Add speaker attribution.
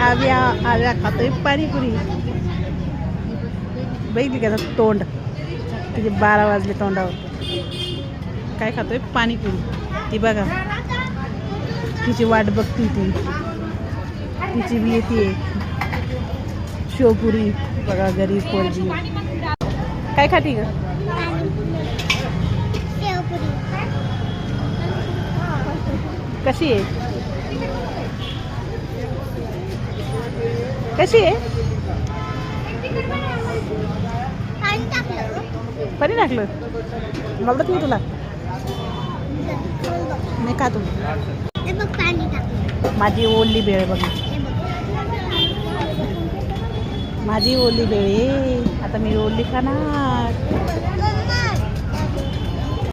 Speaker 1: आव्या खातोय पाणीपुरी. बघितली का तोंड, तिचे 12 वाजले तोंडावर. काय खातोय? पाणीपुरी. ती बघा, तिची वाट बघती ती, तिची बी येते शेवपुरी. बघा गरीब पोरगी काय खाती ग? कशी आहे? कशी आहे? पाणी टाकलं आवडत नाही तुला? नाही का तू? माझी ओली भेळ बघ, माझी ओली भेळ. आता मी ओली खाणार.